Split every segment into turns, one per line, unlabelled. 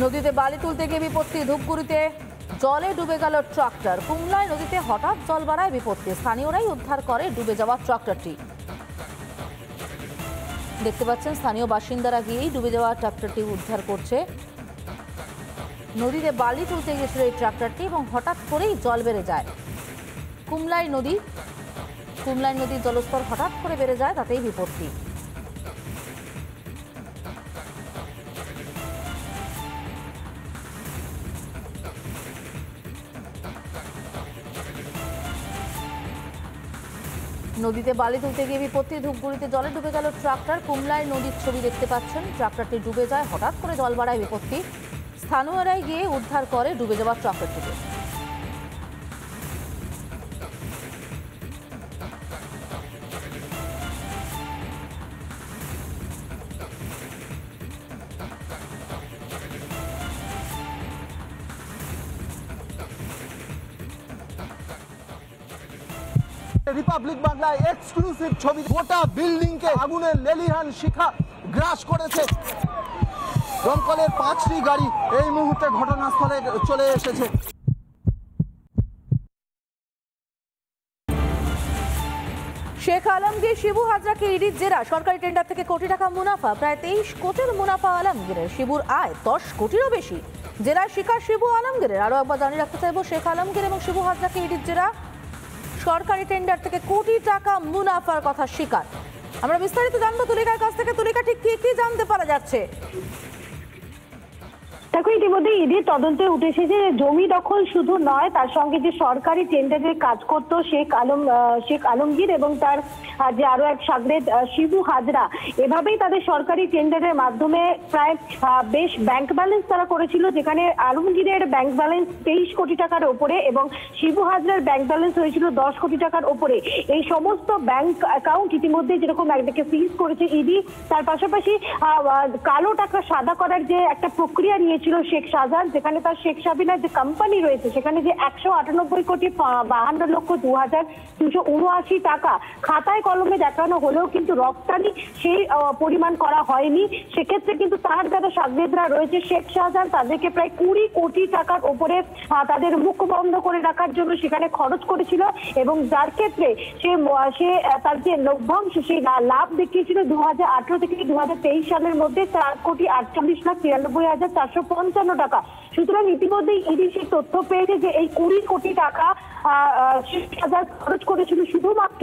নদীতে বালি তুলতে গিয়ে বিপত্তি, ধূপগুড়িতে জলে ডুবে গেল ট্রাক্টর। কুমলায় নদীতে হঠাৎ জল বাড়ায় বিপত্তি, স্থানীয়রাই উদ্ধার করে ডুবে যাওয়া ট্রাক্টরটি। দেখতে পাচ্ছেন স্থানীয় বাসিন্দারা গিয়েই ডুবে যাওয়া ট্রাক্টরটি উদ্ধার করছে। নদীতে বালি তুলতে গিয়েছিল এই ট্রাক্টরটি এবং হঠাৎ করেই জল বেড়ে যায়। কুমলায় নদীর জলস্তর হঠাৎ করে বেড়ে যায়, তাতেই বিপত্তি। নদীতে বালি তুলতে গিয়ে বিপত্তি, ধূপগুড়িতে জলে ডুবে গেল ট্রাক্টর। কুমলায় নদীর ছবি দেখতে পাচ্ছেন, ট্রাক্টরটি ডুবে যায়, হঠাৎ করে জল বাড়ায় বিপত্তি। স্থানীয়রাই গিয়ে উদ্ধার করে ডুবে যাওয়া ট্রাক্টরটিকে।
রিপাবলিক বাংলায় এক্সক্লুসিভ ছবি। গোটা বিল্ডিং কে আগুনের লেলিহান শিখা গ্রাস করেছে। দমকলের 5টি গাড়ি এই মুহূর্তে ঘটনাস্থলে চলে এসেছে।
শেখ আলমগীর, শিবু হাজরাকে ইডির জেরা। সরকারি টেন্ডার থেকে কোটি টাকা মুনাফা, প্রায় 23 কোটির মুনাফা আলমগীরের। শিবুর আয় 10 কোটিরও বেশি। জেরার শিকার শিবু আলমগীরের। আরো একবার জানিয়ে রাখতে চাইবো, শেখ আলমগীর এবং শিবু হাজরাকে ইডির জেরা। সরকারি টেন্ডার থেকে কোটি টাকা মুনাফার কথা স্বীকার। আমরা বিস্তারিত জানবো তুলিকার কাছ থেকে। তুলিকা, ঠিক কি কি জানতে পারা যাচ্ছে?
দেখো, ইতিমধ্যে ইডির তদন্তে উঠে এসেছে জমি দখল শুধু নয়, তার সঙ্গে যে সরকারি টেন্ডারে কাজ করতো শেখ আলমগীর এবং তার যে আরো এক সাগরেদ শিবু হাজরা, এভাবেই তাদের সরকারি টেন্ডারের মাধ্যমে প্রায় বেশ ব্যাংক ব্যালেন্স তারা করেছিল, যেখানে আলমগীরের ব্যাংক ব্যালেন্স 23 কোটি টাকার ওপরে এবং শিবু হাজরার ব্যাংক ব্যালেন্স হয়েছিল 10 কোটি টাকার ওপরে। এই সমস্ত ব্যাংক অ্যাকাউন্ট ইতিমধ্যে যেরকম একদিকে ফ্রিজ করেছে ইডি, তার পাশাপাশি কালো টাকা সাদা করার যে একটা প্রক্রিয়া নিয়েছিল শেখ শাহজাহান, যেখানে তার শেখ সাবিনার যে কোম্পানি রয়েছে সেখানে যে 198 কোটি 52 লক্ষ 2,279 টাকা খাতায় কলমে দেখানো হলেও কিন্তু রপ্তানি সেই পরিমাণ করা হয়নি। সেক্ষেত্রে কিন্তু তার যারা সাগরেদরা রয়েছে শেখ শাহজাহান, তাদেরকে প্রায় 20 কোটি টাকার ওপরে তাদের মুখ বন্ধ করে রাখার জন্য সেখানে খরচ করেছিল এবং যার ক্ষেত্রে সে তার যে লভ্যাংশ সেই লাভ দেখিয়েছিল 2018 থেকে 2023 সালের মধ্যে 4,98,93,455 টাকা। সুতরাং ইতিমধ্যেই ইডি সেই তথ্য পেয়েছে যে এই 20 কোটি টাকা খরচ করেছিল শুধুমাত্র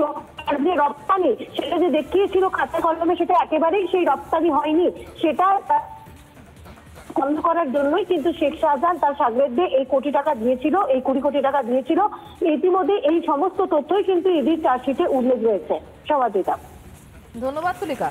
যে রপ্তানি, সেটা যে দেখিয়েছিল খাতা কলমে, সেটা একেবারেই সেই রপ্তানি হয়নি। সেটা বন্ধ করার জন্যই কিন্তু শেখ শাহজাহান তার সাগরেদদের এই 20 কোটি টাকা দিয়েছিল। ইতিমধ্যে এই সমস্ত তথ্যই কিন্তু ইডির চার্জশিটে উল্লেখ রয়েছে। সমাধিতা,
ধন্যবাদ তুলিকা।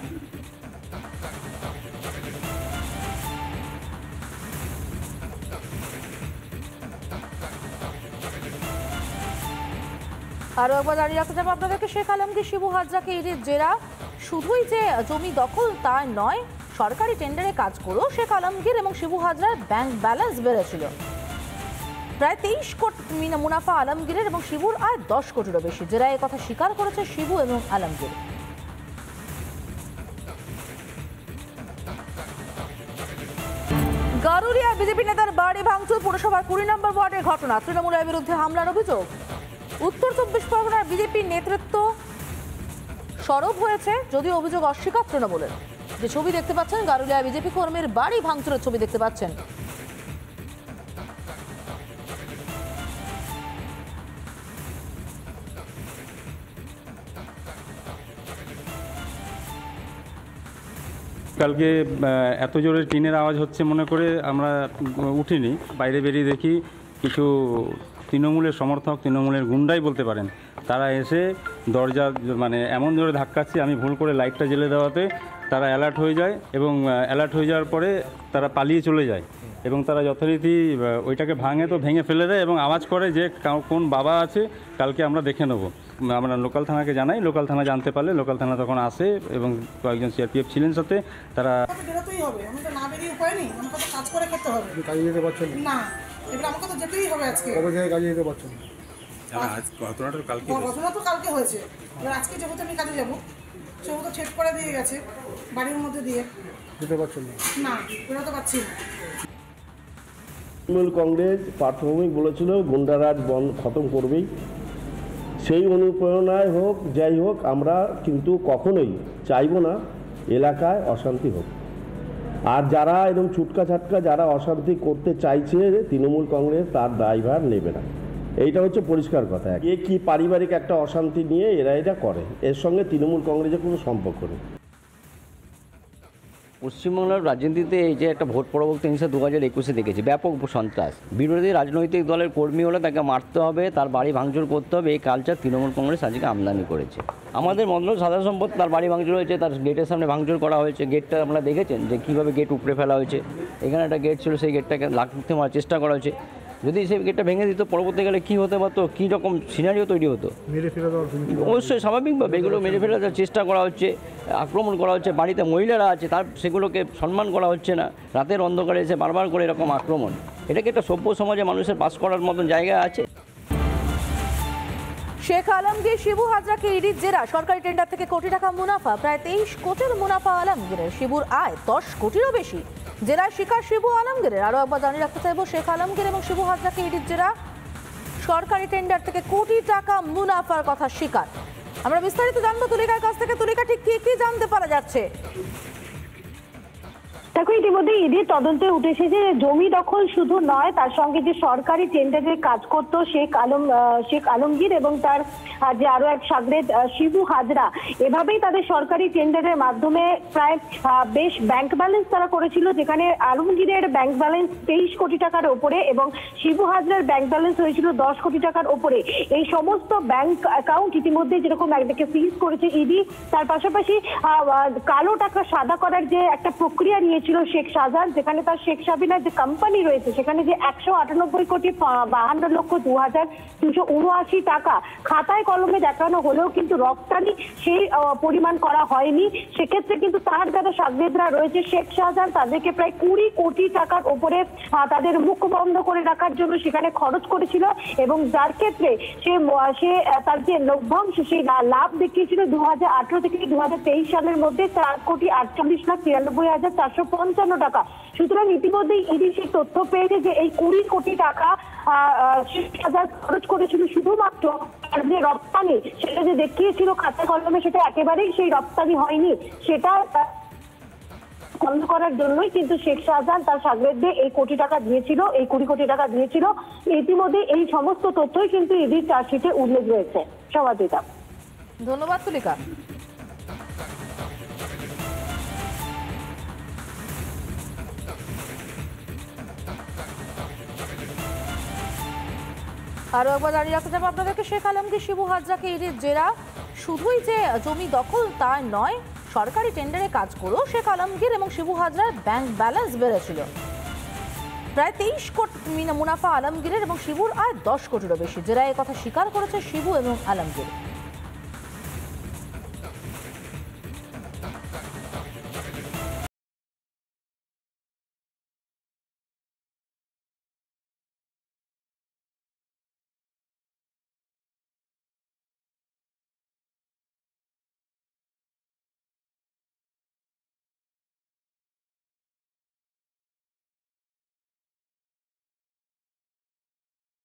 আরো একবার জানিয়ে রাখতে চাইবো আপনাদেরকে, শেখ আলমগীর, শিবু হাজরাকে ইডির জেরা। শুধুই যে জমি দখল তা নয়, সরকারি টেন্ডারে কাজ করেও শেখ আলমগীর এবং শিবু হাজরার ব্যাংক ব্যালেন্স বেড়েছিল। প্রায় 23 কোটি মুনাফা আলমগীরের এবং শিবুর আয় 10 কোটিরও বেশি। জেরায় এ কথা স্বীকার করেছে শিবু এবং আলমগীর। গারুলিয়া বিজেপি নেতার বাড়ি ভাঙচুর, পুরসভার 20 নম্বর ওয়ার্ডের ঘটনা। তৃণমূলের বিরুদ্ধে হামলার অভিযোগ। উত্তর 24 পরগনার বিজেপি নেতৃত্ব সরব হয়েছে, যদিও অভিযোগ অস্বীকার তৃণমূলের। যে ছবি দেখতে পাচ্ছেন, গারুলিয়া বিজেপি কর্মীর বাড়ি ভাঙচুরের ছবি দেখতে পাচ্ছেন।
কালকে এত জোরে টিনের আওয়াজ হচ্ছে মনে করে আমরা উঠিনি, বাইরে বেরিয়ে দেখি কিছু তৃণমূলের সমর্থক, তৃণমূলের গুন্ডাই বলতে পারেন, তারা এসে দরজা মানে এমন জোরে ধাক্কাচ্ছে, আমি ভুল করে লাইটটা জ্বেলে দেওয়াতে তারা অ্যালার্ট হয়ে যায় এবং অ্যালার্ট হয়ে যাওয়ার পরে তারা পালিয়ে চলে যায় এবং তারা যথারীতি ওইটাকে ভেঙে ফেলে দেয় এবং আওয়াজ করে যে কোন বাবা আছে কালকে আমরা দেখে নেব। আমরা লোকাল থানাকে জানাই, লোকাল থানা জানতে পারলে লোকাল থানা তখন আসে এবং কয়েকজন সিআরপিএফ ছিলেন সাথে। তারা
বেরোতেই হবে, আমাকে না বেরিয়ে উপায় নেই, আমাকে তো কাজ করে খেতে হবে।
কাজে যেতে পারছেন
না, এবার আমাকে তো যেতেই হবে আজকে।
কবে থেকে কাজে যেতে পারছেন?
ঘটনা তো কালকে হয়েছে, এবার আজকে যেহেতু আমি কাজে যাবো, সেহেতু ছেদ করে দিয়ে গেছে বাড়ির মধ্যে দিয়ে।
যেতে পারছেন না?
না, বেরোতে পারছি না।
তৃণমূল কংগ্রেস প্রাথমিক বলেছিল গুন্ডারাজ বন্ধ খতম করবেই, সেই অনুপ্রেরণায় হোক যাই হোক আমরা কিন্তু কখনোই চাইব না এলাকায় অশান্তি হোক। আর যারা এরকম ছুটকা ছাটকা যারা অশান্তি করতে চাইছে তৃণমূল কংগ্রেস তার দায়ভার নেবে না, এইটা হচ্ছে পরিষ্কার কথা। এ কি পারিবারিক একটা অশান্তি নিয়ে এরা এটা করে, এর সঙ্গে তৃণমূল কংগ্রেসের কোনো সম্পর্ক নেই।
পশ্চিমবাংলার রাজনীতিতে এই যে একটা ভোট পরবর্তী হিংসা 2021-এ দেখেছি, ব্যাপক সন্ত্রাস, বিরোধী রাজনৈতিক দলের কর্মী হলে তাকে মারতে হবে, তার বাড়ি ভাঙচুর করতে হবে, এই কালচার তৃণমূল কংগ্রেস আজকে আমদানি করেছে। আমাদের মন্ডল সাধারণ সম্পদ, তার বাড়ি ভাঙচুর হয়েছে, তার গেটের সামনে ভাঙচুর করা হয়েছে। গেটটা আপনারা দেখেছেন যে কীভাবে গেট উপড়ে ফেলা হয়েছে, এখানে একটা গেট ছিল সেই গেটটাকে লাগতে মারার চেষ্টা করা হয়েছে। যদি সেই গেটটা ভেঙে দিত পরবর্তীকালে কী হতে পারতো, কী রকম সিনারিও তৈরি হতো, অবশ্যই স্বাভাবিকভাবে এগুলো মেরে ফেলার চেষ্টা করা হচ্ছে, আক্রমণ করা হচ্ছে। বাড়িতে মহিলারা আছে তার সেগুলোকে সম্মান করা হচ্ছে না, রাতের অন্ধকারে এসে বারবার করে এরকম আক্রমণ। এটা কি একটা সভ্য সমাজে মানুষের বাস করার মতন জায়গা আছে?
শেখ আলমগীর, শিবু হাজরাকে ইডির জেরা, সরকারি টেন্ডার থেকে কোটি টাকা মুনাফা, প্রায় 23 কোটির মুনাফা আলমগীরের। শিবুর আয় 10 কোটিরও বেশি, জেরায় শিকার শিবু আলমগীরের। আরও একবার জানিয়ে রাখতে চাইব, শেখ আলমগীর এবং শিবু হাজরাকে ইডির জেরা, সরকারি টেন্ডার থেকে কোটি টাকা মুনাফার কথা স্বীকার। আমরা বিস্তারিত জানবো তুলিকার কাছ থেকে। তুলিকা, ঠিক কি কি জানতে পারা যাচ্ছে?
দেখো, ইতিমধ্যে ইডির তদন্তে উঠে এসেছে জমি দখল শুধু নয়, তার সঙ্গে যে সরকারি টেন্ডারে কাজ করত শেখ আলমগীর এবং তার যে আরো এক সাগরেদ শিবু হাজরা, এভাবেই তাদের সরকারি টেন্ডারের মাধ্যমে প্রায় বেশ ব্যাংক ব্যালেন্স তারা করেছিল, যেখানে আলমগীরের ব্যাংক ব্যালেন্স 23 কোটি টাকার ওপরে এবং শিবু হাজরার ব্যাংক ব্যালেন্স হয়েছিল 10 কোটি টাকার ওপরে। এই সমস্ত ব্যাংক অ্যাকাউন্ট ইতিমধ্যে যেরকম একদিকে ফ্রিজ করেছে ইডি, তার পাশাপাশি কালো টাকা সাদা করার যে একটা প্রক্রিয়া নিয়েছিল শেখ শাহজাহান, যেখানে তার শেখ সাবিনার যে কোম্পানি রয়েছে সেখানে যে 198 কোটি 52 লক্ষ 2,279 টাকা খাতায় কলমে দেখানো হলেও কিন্তু রপ্তানি সেই পরিমাণ করা হয়নি। সেক্ষেত্রে কিন্তু তার যারা সাগরেদরা রয়েছে শেখ শাহজাহান, তাদেরকে প্রায় 20 কোটি টাকার উপরে তাদের মুখ বন্ধ করে রাখার জন্য সেখানে খরচ করেছিল এবং যার ক্ষেত্রে সে তার যে লভ্যাংশ সেই লাভ দেখিয়েছিল 2018 থেকে 2023 সালের মধ্যে 4,48,93,455 টাকা। সুতরাং ইতিমধ্যেই ইডি সেই তথ্য পেয়েছে যে এই 20 কোটি টাকা খরচ করেছিল শুধুমাত্র যে রপ্তানি, সেটা যে দেখিয়েছিল খাতা কলমে সেটা একেবারেই সেই রপ্তানি হয়নি, সেটা বন্ধ করার জন্যই কিন্তু শেখ শাহজাহান তার সাগরেদদের এই 20 কোটি টাকা দিয়েছিল। ইতিমধ্যে এই সমস্ত তথ্যই কিন্তু ইডির চার্জশিটে উল্লেখ রয়েছে। সমাদিতা,
ধন্যবাদ তুলিকা। আরও একবার জানিয়ে রাখতে চাইব আপনাদেরকে, শেখ আলমগীর, শিবু হাজরাকে ইডির জেরা। শুধুই যে জমি দখল তা নয়, সরকারি টেন্ডারে কাজ করেও শেখ আলমগীর এবং শিবু হাজরার ব্যাংক ব্যালেন্স বেড়েছিল। প্রায় 23 কোটি মুনাফা আলমগীরের এবং শিবুর আয় 10 কোটিরও বেশি। জেরায় কথা স্বীকার করেছে শিবু এবং আলমগীর।